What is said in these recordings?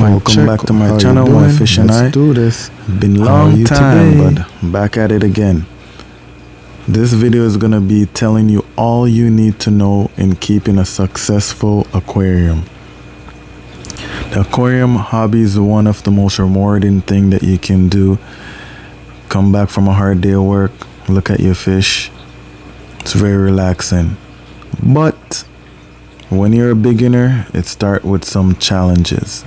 Welcome back to my channel, my fish and Let's do this. Been long time, but back at it again. This video is gonna be telling you all you need to know in keeping a successful aquarium. The aquarium hobby is one of the most rewarding thing that you can do. Come back from a hard day of work, look at your fish. It's very relaxing. But when you're a beginner, it starts with some challenges.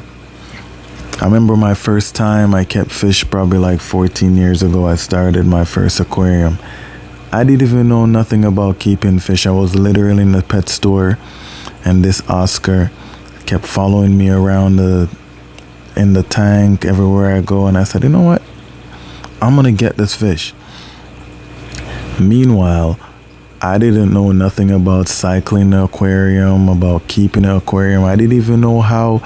I remember my first time I kept fish probably like 14 years ago. I started my first aquarium. I didn't even know nothing about keeping fish. I was literally in the pet store, and this Oscar kept following me around in the tank everywhere I go, and I said, you know what? I'm gonna get this fish. Meanwhile, I didn't know nothing about cycling the aquarium, about keeping the aquarium. I didn't even know how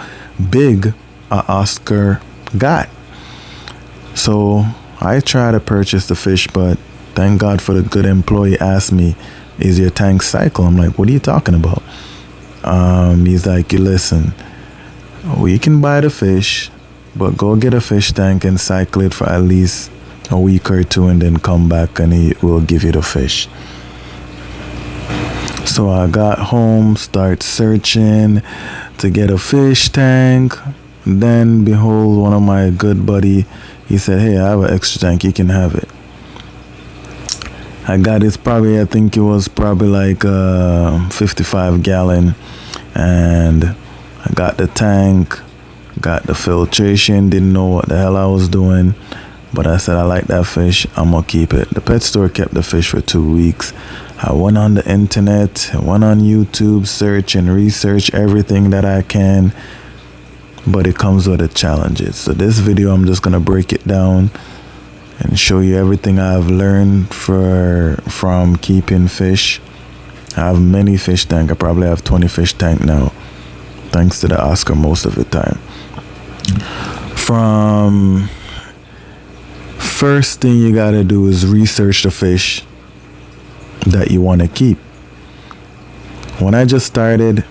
big a Oscar got. So I tried to purchase the fish, but thank God for the good employee asked me, is your tank cycle? I'm like, what are you talking about? He's like, you listen, you can buy the fish, but go get a fish tank and cycle it for at least a week or two and then come back and he will give you the fish. So I got home, start searching to get a fish tank. Then behold, one of my good buddy, he said, hey, I have an extra tank, you can have it. I got it I think it was probably like 55 gallon, and I got the tank, got the filtration, didn't know what the hell I was doing, but I said I like that fish, I'm gonna keep it. The pet store kept the fish for 2 weeks. I went on the internet, went on YouTube, search and research everything that I can, but it comes with the challenges. So this video, I'm just gonna break it down and show you everything I've learned from keeping fish. I have many fish tank. I probably have 20 fish tank now, thanks to the Oscar most of the time. First thing you gotta do is research the fish that you want to keep. When I just started,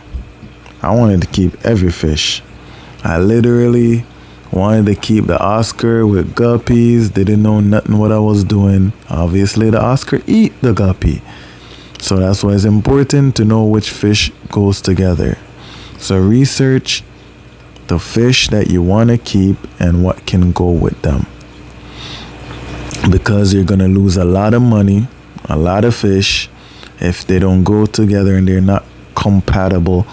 I wanted to keep every fish. I literally wanted to keep the Oscar with guppies. Didn't know nothing what I was doing. Obviously the Oscar eat the guppy, so that's why it's important to know which fish goes together. So research the fish that you want to keep and what can go with them, because you're gonna lose a lot of money, a lot of fish, if they don't go together and they're not compatible,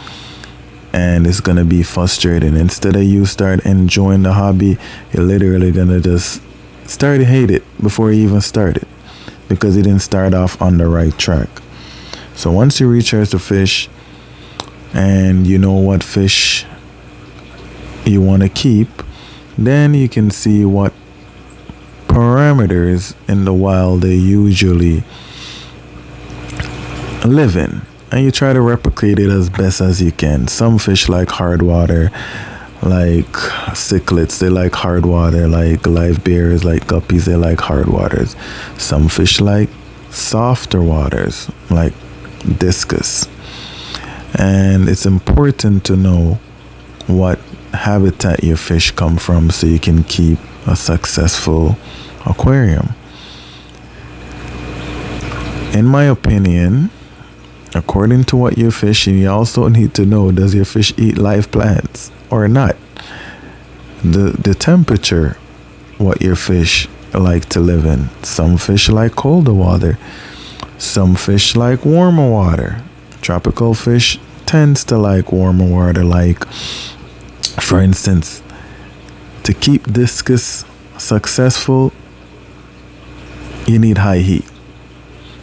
and it's gonna be frustrating. Instead of you start enjoying the hobby, you're literally gonna just start to hate it before you even started, because you didn't start off on the right track. So once you research the fish and you know what fish you want to keep, then you can see what parameters in the wild they usually live in, and you try to replicate it as best as you can. Some fish like hard water, like cichlids, they like hard water. Like live bears, like guppies, they like hard waters. Some fish like softer waters, like discus. And it's important to know what habitat your fish come from so you can keep a successful aquarium. In my opinion, according to what you're fishing, you also need to know, does your fish eat live plants or not? The temperature, what your fish like to live in. Some fish like colder water. Some fish like warmer water. Tropical fish tends to like warmer water. Like, for instance, to keep discus successful, you need high heat.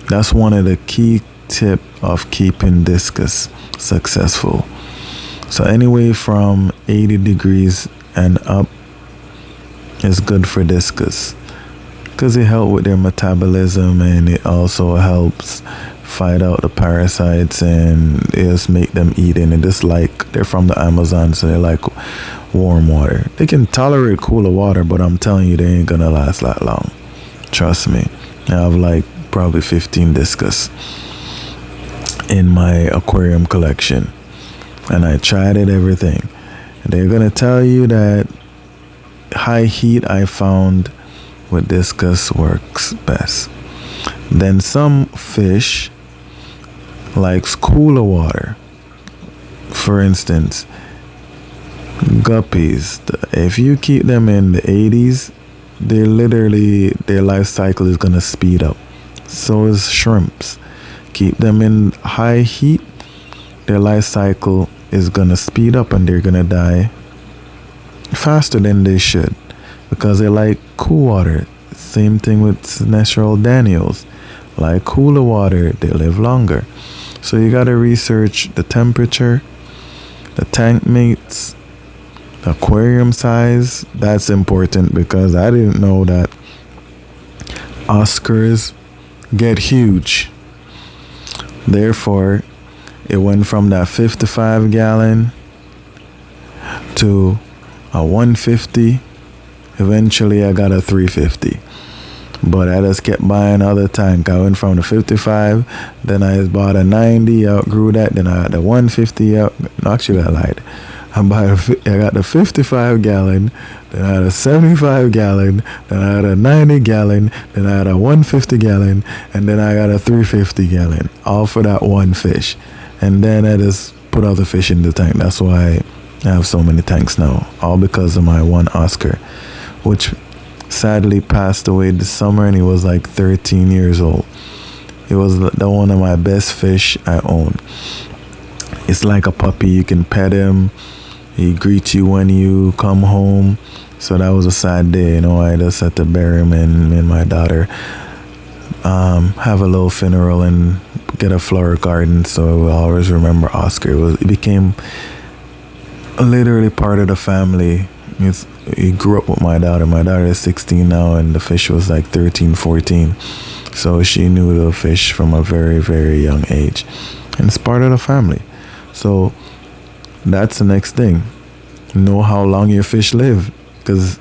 That's one of the key tip of keeping discus successful. So anyway from 80 degrees and up is good for discus, because it helps with their metabolism, and it also helps fight out the parasites, and it just make them eat in. And just like they're from the Amazon, so they like warm water. They can tolerate cooler water, but I'm telling you, they ain't gonna last that long. Trust me. I have like probably 15 discus in my aquarium collection, and I tried it everything. They're gonna tell you that high heat, I found with discus works best. Then some fish likes cooler water. For instance, guppies, if you keep them in the 80s, their life cycle is gonna speed up. So is shrimps. Keep them in high heat, their life cycle is gonna speed up and they're gonna die faster than they should because they like cool water. Same thing with natural Daniels. Like cooler water, they live longer. So you gotta research the temperature, the tank mates, the aquarium size. That's important because I didn't know that Oscars get huge. Therefore, it went from that 55 gallon to a 150. Eventually, I got a 350. But I just kept buying other tank. I went from the 55, then I bought a 90, outgrew that, then I had the 150 out. Actually, I lied. I got the 55 gallon, then I had a 75 gallon, then I had a 90 gallon, then I had a 150 gallon, and then I got a 350 gallon, all for that one fish. And then I just put other fish in the tank. That's why I have so many tanks now, all because of my one Oscar, which sadly passed away this summer, and he was like 13 years old. It was the one of my best fish I own. It's like a puppy. You can pet him. He greets you when you come home. So that was a sad day, I just had to bury him, and me and my daughter have a little funeral and get a flower garden. So we'll always remember Oscar. It became literally part of the family. He grew up with my daughter. My daughter is 16 now, and the fish was like 13, 14. So she knew the fish from a very, very young age. And it's part of the family. So that's the next thing. Know how long your fish live. Because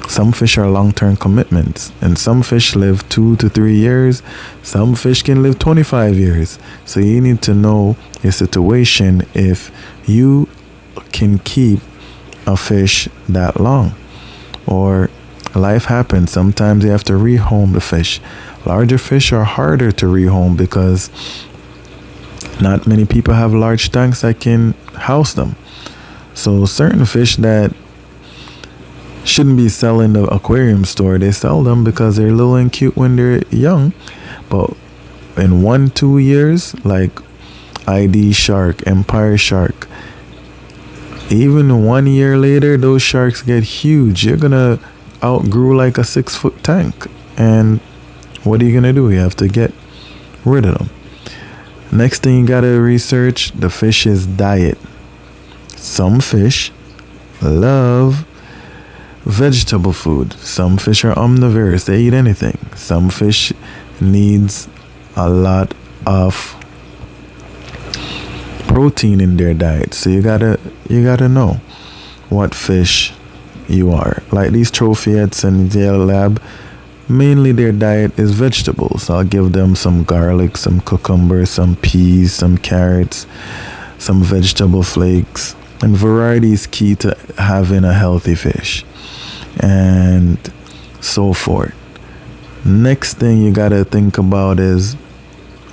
some fish are long-term commitments. And some fish live 2 to 3 years. Some fish can live 25 years. So you need to know your situation if you can keep a fish that long, or life happens. Sometimes you have to rehome the fish. Larger fish are harder to rehome because not many people have large tanks that can house them. So certain fish that shouldn't be selling the aquarium store, they sell them because they're little and cute when they're young, but in 1-2 years, like ID shark, Empire shark, even 1 year later, those sharks get huge. You're gonna outgrow like a 6-foot tank. And what are you gonna do? You have to get rid of them. Next thing you gotta research, the fish's diet. Some fish love vegetable food. Some fish are omnivorous. They eat anything. Some fish needs a lot of protein in their diet. So you gotta know what fish you are. Like these tropheettes and yellow lab, mainly their diet is vegetables. I'll give them some garlic, some cucumber, some peas, some carrots, some vegetable flakes. And variety is key to having a healthy fish, and so forth. Next thing you gotta think about is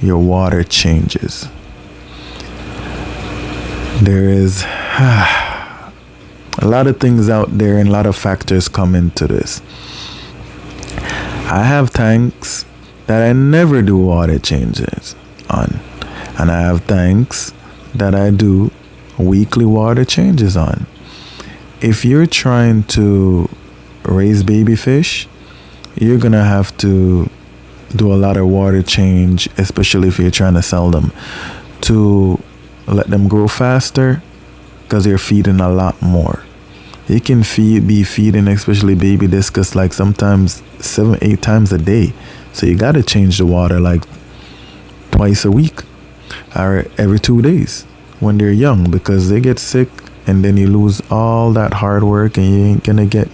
your water changes. There is a lot of things out there and a lot of factors come into this. I have tanks that I never do water changes on, and I have tanks that I do weekly water changes on. If you're trying to raise baby fish, you're gonna have to do a lot of water change, especially if you're trying to sell them, to let them grow faster, because you're feeding a lot more. You can be feeding, especially baby discus, like sometimes 7-8 times a day. So you gotta change the water like twice a week or every 2 days when they're young, because they get sick and then you lose all that hard work and you ain't gonna get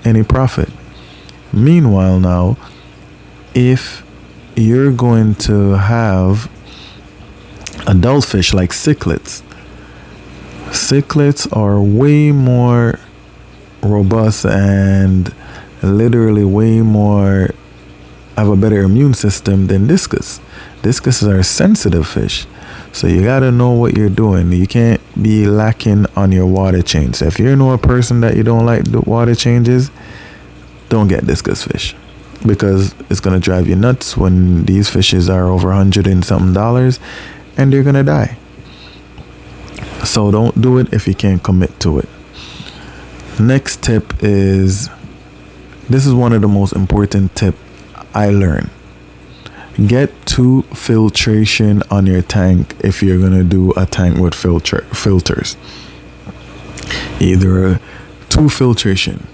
any profit. Meanwhile, now, if you're going to have adult fish like cichlids, Cichlids are way more robust and literally way more have a better immune system than discus. Discuses are sensitive fish. So you gotta know what you're doing. You can't be lacking on your water change. So if you know a person that you don't like the water changes, don't get discus fish, because it's gonna drive you nuts when these fishes are over $100 and something and they're gonna die. So don't do it if you can't commit to it. Next tip is, this is one of the most important tips I learned. Get 2 filtration on your tank if you're gonna do a tank with filters. Either 2 filtration.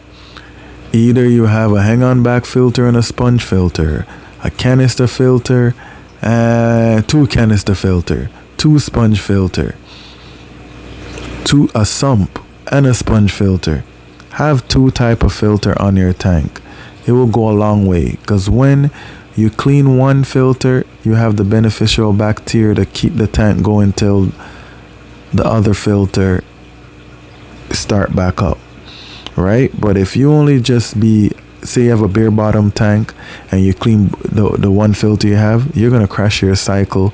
Either you have a hang-on back filter and a sponge filter, a canister filter, 2 canister filter, 2 sponge filter, a sump and a sponge filter. Have 2 type of filter on your tank. It will go a long way, because when you clean one filter, you have the beneficial bacteria to keep the tank going till the other filter start back up, right? But if you only just say you have a bare bottom tank and you clean the one filter you have, you're gonna crash your cycle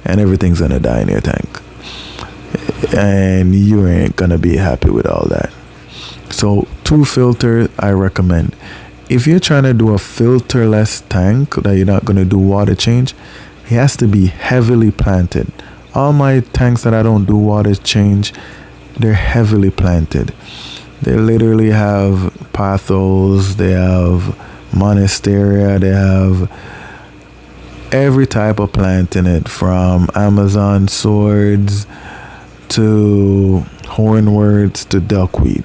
and everything's gonna die in your tank, and you ain't gonna be happy with all that. So 2 filters I recommend. If you're trying to do a filterless tank that you're not going to do water change, it has to be heavily planted. All my tanks that I don't do water change, they're heavily planted. They literally have pathos, they have monasteria, they have every type of plant in it, from Amazon swords to hornworts to duckweed.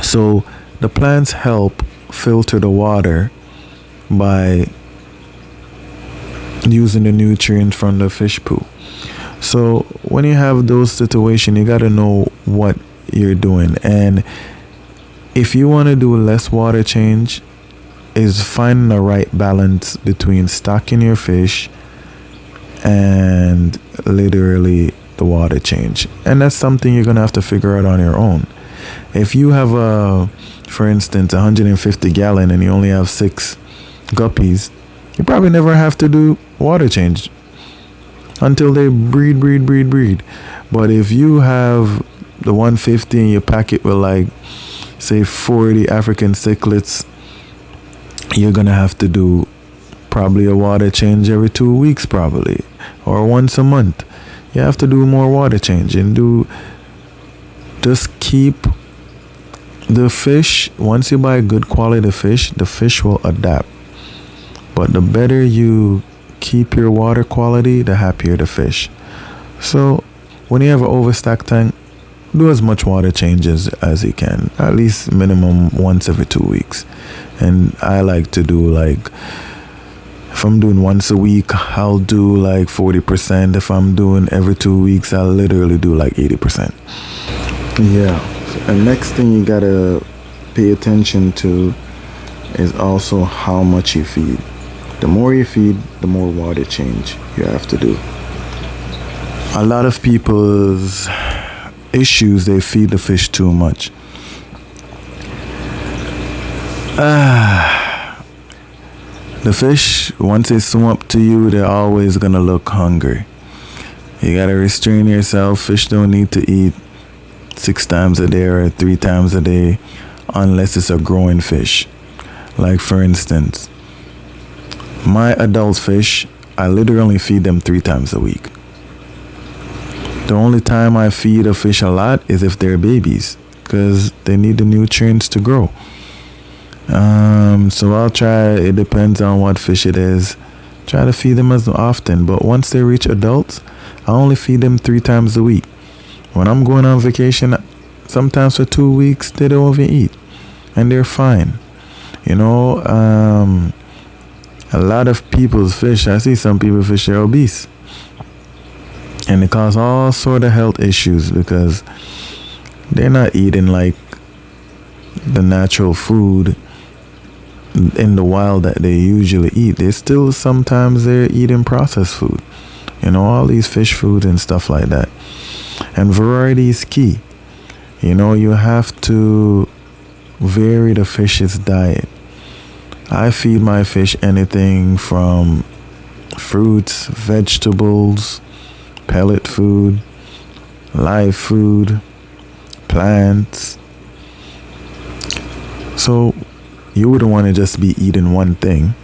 So the plants help filter the water by using the nutrients from the fish poo. So when you have those situations, you got to know what you're doing. And if you want to do less water change, is finding the right balance between stocking your fish and literally the water change. And that's something you're going to have to figure out on your own. If you have for instance, 150 gallon and you only have 6 guppies, you probably never have to do water change until they breed. But if you have the 150 and you pack it with, like, say 40 African cichlids, you're gonna have to do probably a water change every 2 weeks, probably, or once a month. You have to do more water change and just keep the fish. Once you buy good quality fish, the fish will adapt. But the better you keep your water quality, the happier the fish. So when you have an overstacked tank, do as much water changes as you can, at least minimum once every 2 weeks. And I like to do, like, if I'm doing once a week, I'll do like 40%. If I'm doing every 2 weeks, I'll literally do like 80%. Yeah. And next thing you gotta pay attention to is also how much you feed. The more you feed, the more water change you have to do. A lot of people's issues, they feed the fish too much. The fish, once they swim up to you, they're always gonna look hungry. You gotta restrain yourself. Fish don't need to eat 6 times a day or 3 times a day unless it's a growing fish. Like, for instance, my adult fish, I literally feed them 3 times a week. The only time I feed a fish a lot is if they're babies, because they need the nutrients to grow. So I'll try, it depends on what fish it is, try to feed them as often. But once they reach adults, I only feed them 3 times a week. When I'm going on vacation, sometimes for 2 weeks, they don't even eat. And they're fine. You know, a lot of people's fish, I see some people fish, they're obese. And it causes all sort of health issues because they're not eating like the natural food in the wild that they usually eat. They still, sometimes they're eating processed food. You know, all these fish food and stuff like that. And variety is key. You have to vary the fish's diet. I feed my fish anything from fruits, vegetables, pellet food, live food, plants. So you wouldn't want to just be eating one thing.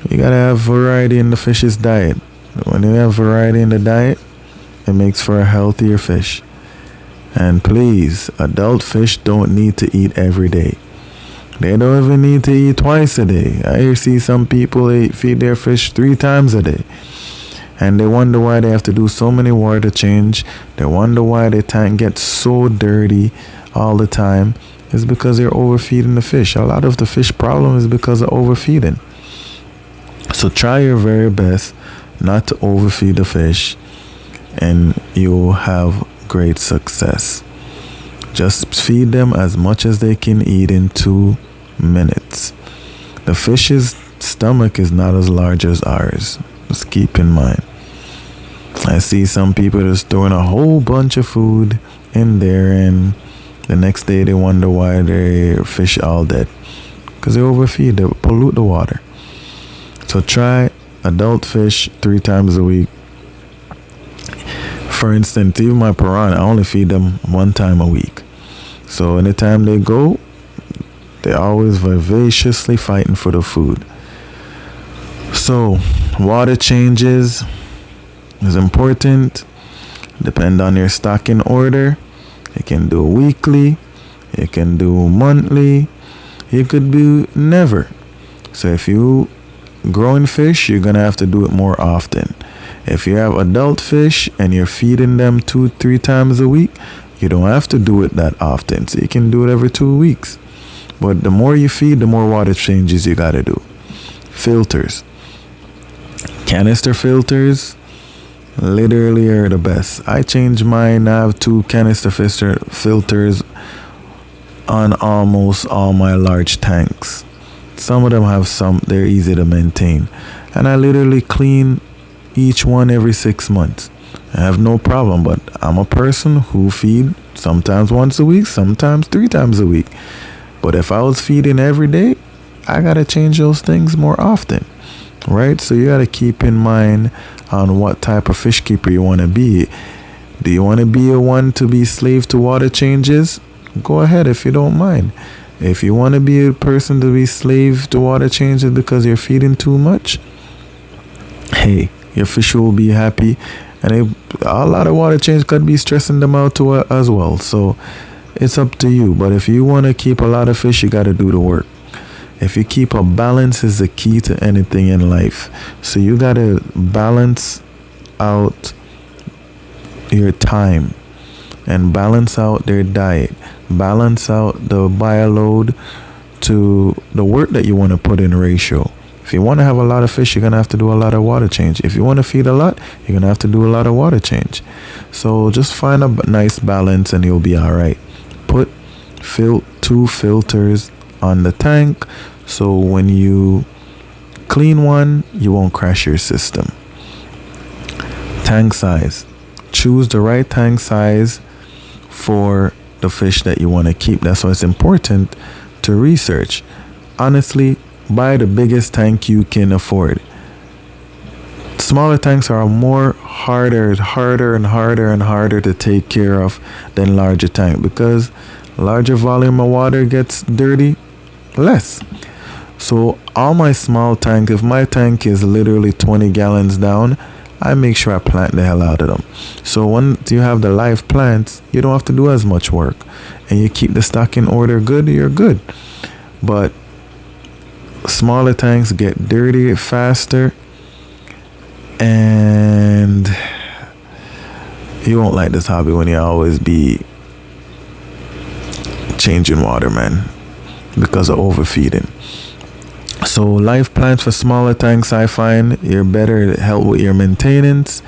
You gotta have variety in the fish's diet. When you have variety in the diet, it makes for a healthier fish. And please, adult fish don't need to eat every day. They don't even need to eat twice a day. I see some people feed their fish 3 times a day. And they wonder why they have to do so many water change. They wonder why their tank gets so dirty all the time. It's because they're overfeeding the fish. A lot of the fish problem is because of overfeeding. So try your very best not to overfeed the fish, and you'll have great success. Just feed them as much as they can eat in 2 minutes. The fish's stomach is not as large as ours. Just keep in mind. I see some people just throwing a whole bunch of food in there, and the next day they wonder why their fish all dead. Because they overfeed, they pollute the water. So try adult fish 3 times a week. For instance, even my piranha, I only feed them 1 time a week. So anytime they go, they're always vivaciously fighting for the food. So water changes is important. Depend on your stocking order. You can do weekly. You can do monthly. You could do never. So if you growing fish, you're gonna have to do it more often. If you have adult fish and you're feeding them 2-3 times a week, you don't have to do it that often. So you can do it every 2 weeks. But the more you feed, the more water changes you gotta do. Filters. Canister filters literally are the best. I change mine. I have 2 canister filters on almost all my large tanks. Some of them have they're easy to maintain. And I literally clean each one every 6 months. I have no problem, but I'm a person who feed sometimes once a week, sometimes 3 times a week. But if I was feeding every day, I gotta change those things more often, right? So you gotta keep in mind on what type of fish keeper you want to be. Do you want to be a one to be slave to water changes? Go ahead if you don't mind. If you want to be a person to be slave to water changes because you're feeding too much, hey, your fish will be happy, and a lot of water change could be stressing them out too as well. So it's up to you. But if you want to keep a lot of fish, you got to do the work. If you keep a balance is the key to anything in life. So you got to balance out your time and balance out their diet, balance out the bioload to the work that you want to put in ratio. If you want to have a lot of fish, you're going to have to do a lot of water change. If you want to feed a lot, you're going to have to do a lot of water change. So just find a nice balance and you'll be all right. Put 2 filters on the tank, so when you clean one, you won't crash your system. Tank size. Choose the right tank size for the fish that you want to keep. That's why it's important to research. Honestly, buy the biggest tank you can afford. Smaller tanks are harder to take care of than larger tank, because larger volume of water gets dirty less. So all my small tank, if my tank is literally 20 gallons down, I make sure I plant the hell out of them. So once you have the live plants, you don't have to do as much work, and you keep the stocking order good, you're good. But smaller tanks get dirty faster, and you won't like this hobby when you always be changing water, man, because of overfeeding. So live plants for smaller tanks, I find you're better to help with your maintenance,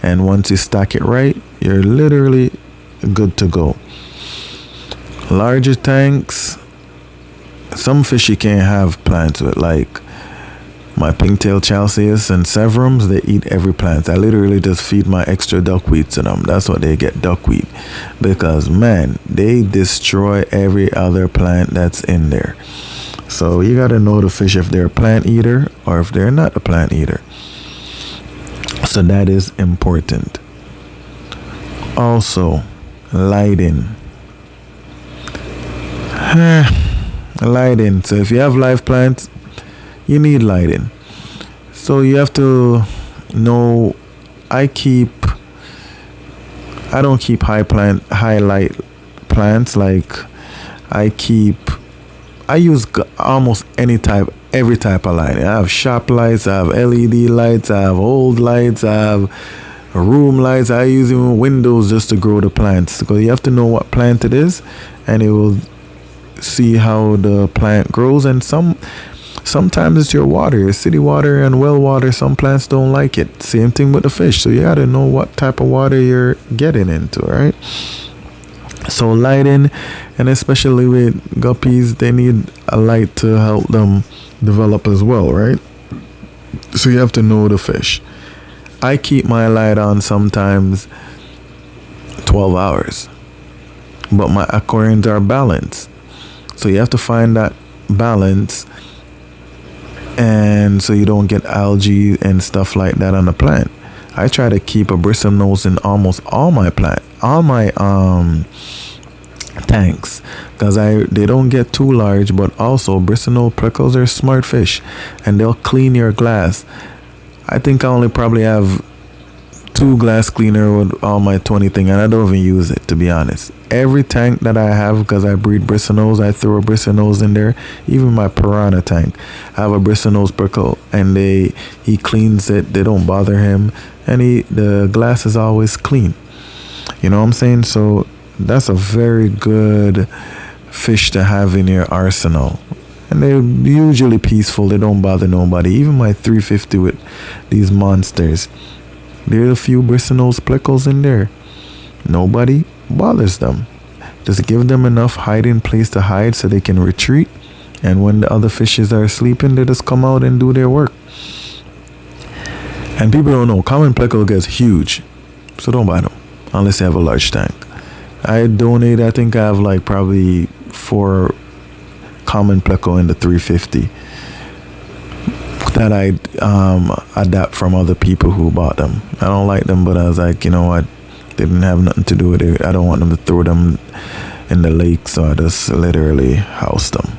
and once you stock it right, you're literally good to go. Larger tanks, some fish you can't have plants with. Like My pigtail chalceus and severums, they eat every plant. I literally just feed my extra duckweed to them. That's what they get, duckweed. Because, man, they destroy every other plant that's in there. So you got to know the fish if they're a plant eater or if they're not a plant eater. So that is important. Also, lighting. Lighting. So if you have live plants, you need lighting. So you have to know, I don't keep high light plants. Like I use almost every type of lighting. I have shop lights, I have LED lights, I have old lights, I have room lights. I use even windows just to grow the plants, because you have to know what plant it is, and it will see how the plant grows. And sometimes it's your water, your city water and well water. Some plants don't like it. Same thing with the fish. So you gotta know what type of water you're getting into, right? So lighting, and especially with guppies, they need a light to help them develop as well, right? So you have to know the fish. I keep my light on sometimes 12 hours, but my aquariums are balanced. So you have to find that balance, and so you don't get algae and stuff like that on the plant. I try to keep a bristle nose in almost all my tanks, because they don't get too large. But also bristle nose prickles are smart fish, and they'll clean your glass. I think I only probably have 2 glass cleaner with all my 20 thing, and I don't even use it, to be honest. Every tank that I have, because I breed bristle nose, I throw a bristle nose in there. Even my piranha tank, I have a bristle nose prickle, and he cleans it. They don't bother him, and the glass is always clean. You know what I'm saying? So that's a very good fish to have in your arsenal. And they're usually peaceful. They don't bother nobody. Even my 350 with these monsters, there's a few bristle nose prickles in there. Nobody bothers them. Just give them enough hiding place to hide so they can retreat. And when the other fishes are sleeping, they just come out and do their work. And people don't know, common prickle gets huge. So don't buy them unless you have a large tank. I think I have like probably 4 common pleco in the 350 that I adapt from other people who bought them. I don't like them, but I was like, you know what, they didn't have nothing to do with it. I don't want them to throw them in the lake, so I just literally housed them.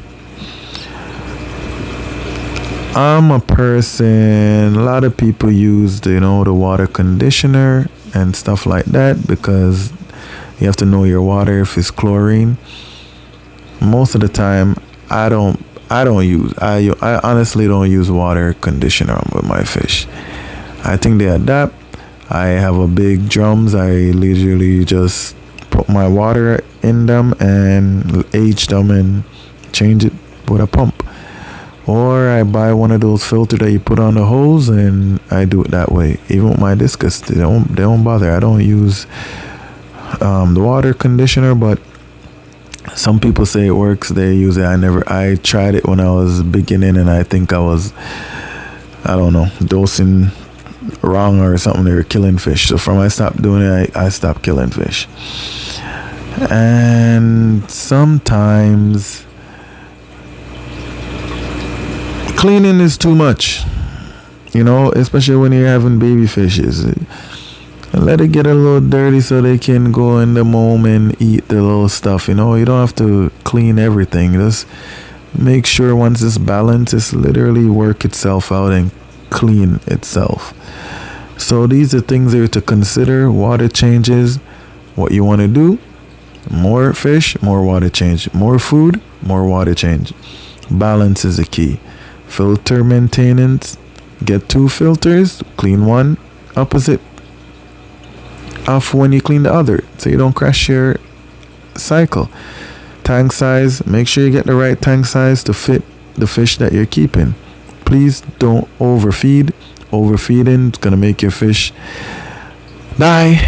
I'm a person, a lot of people use the water conditioner and stuff like that, because you have to know your water if it's chlorine. Most of the time I honestly don't use water conditioner with my fish. I think they adapt. I have a big drums. I literally just put my water in them and age them and change it with a pump. Or I buy one of those filters that you put on the hose, and I do it that way. Even with my discus, they don't bother. I don't use the water conditioner, but some people say it works. They use it. I tried it when I was beginning, and I think I was, dosing wrong or something. They were killing fish. So from I stopped doing it, I stopped killing fish. And sometimes cleaning is too much, especially when you're having baby fishes. Let it get a little dirty so they can go in the home and eat the little stuff. You don't have to clean everything. Just make sure once it's balanced, it's literally work itself out and clean itself. So these are things there to consider. Water changes, what you want to do. More fish, more water change. More food, more water change. Balance is the key. Filter maintenance, get 2 filters, clean one opposite off when you clean the other, so you don't crash your cycle. Tank size, make sure you get the right tank size to fit the fish that you're keeping. Please don't overfeed. Overfeeding is going to make your fish die,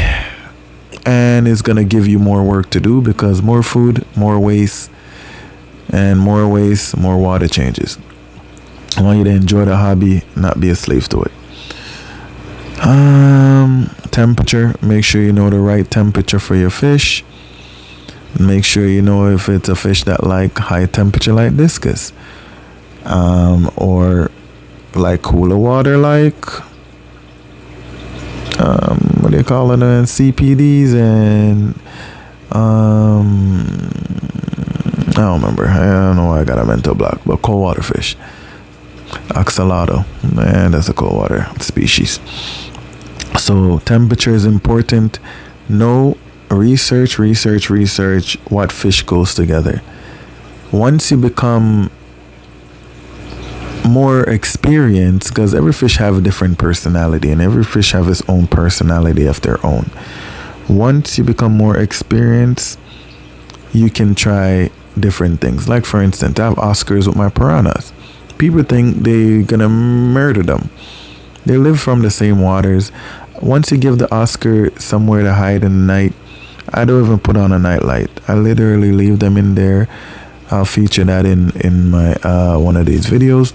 and it's going to give you more work to do, because more food, more waste, and more waste, more water changes. I want you to enjoy the hobby, not be a slave to it. Temperature, make sure you know the right temperature for your fish. Make sure you know if it's a fish that like high temperature like discus, or like cooler water like what do you call it, CPDs, and I don't remember. I don't know why I got a mental block, but cold water fish. Axolotl, man, that's a cold water species. So temperature is important. Know, research what fish goes together. Once you become more experienced, because every fish have a different personality and every fish have its own personality of their own. Once you become more experienced, you can try different things. Like for instance, I have Oscars with my piranhas. People think they're gonna murder them. They live from the same waters. Once you give the Oscar somewhere to hide in the night, I don't even put on a night light. I literally leave them in there. I'll feature that in my one of these videos.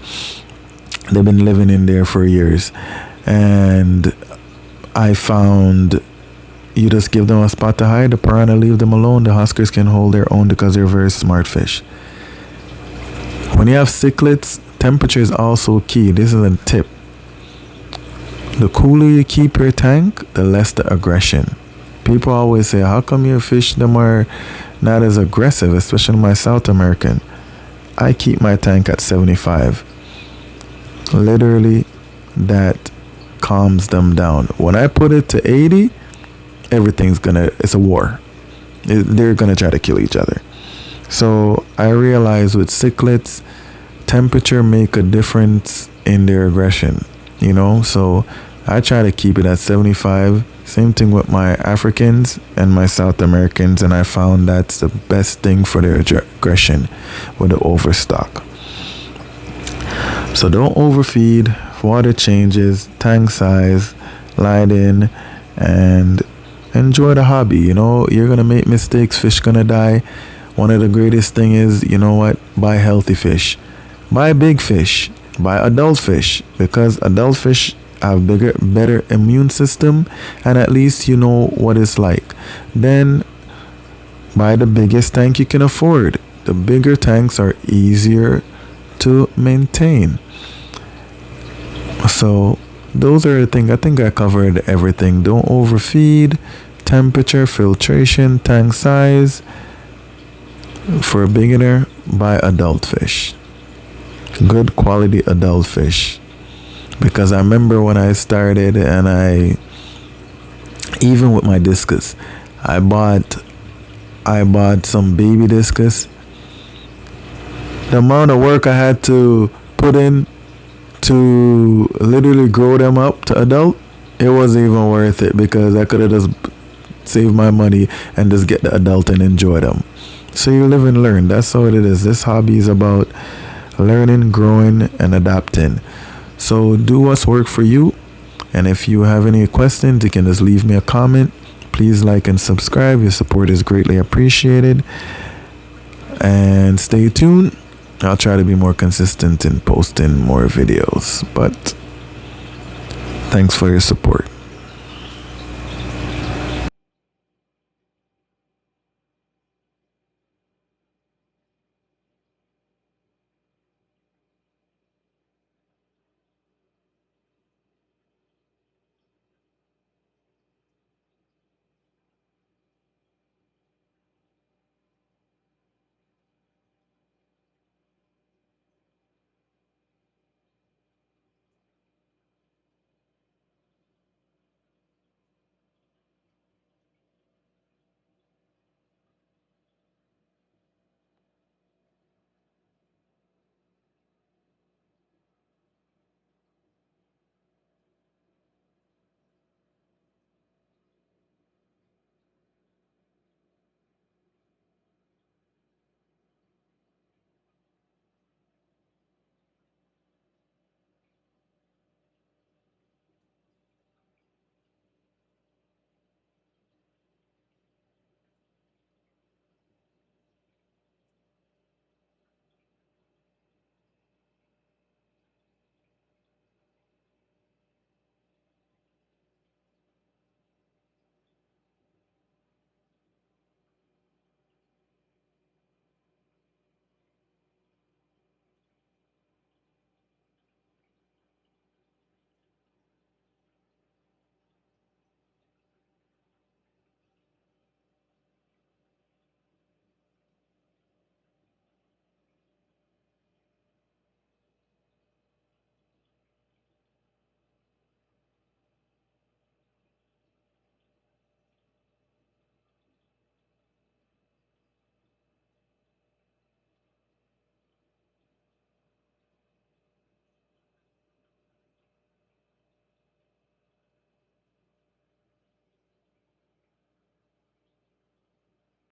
They've been living in there for years, and I found you just give them a spot to hide. The piranha, leave them alone. The Oscars can hold their own because they're very smart fish. When you have cichlids, temperature is also key. This is a tip. The cooler you keep your tank, the less the aggression. People always say, how come your fish them are not as aggressive, especially my South American? I keep my tank at 75. Literally, that calms them down. When I put it to 80, it's a war. They're gonna try to kill each other. So I realize with cichlids, temperature make a difference in their aggression, so I try to keep it at 75. Same thing with my Africans and my South Americans, and I found that's the best thing for their aggression with the overstock. So don't overfeed, water changes, tank size, light in, and enjoy the hobby. You're gonna make mistakes, fish gonna die. One of the greatest thing is, buy healthy fish, buy big fish, buy adult fish, because adult fish have better immune system, and at least you know what it's like. Then buy the biggest tank you can afford. The bigger tanks are easier to maintain. So those are the things. I think I covered everything. Don't overfeed, temperature, filtration, tank size. For a beginner, buy adult fish, good quality adult fish. Because I remember when I started, and even with my discus, I bought some baby discus. The amount of work I had to put in to literally grow them up to adult, it wasn't even worth it, because I could have just saved my money and just get the adult and enjoy them. So you live and learn. That's how it is. This hobby is about learning, growing, and adapting. So do what's work for you. And if you have any questions, you can just leave me a comment. Please like and subscribe. Your support is greatly appreciated. And stay tuned. I'll try to be more consistent in posting more videos. But thanks for your support.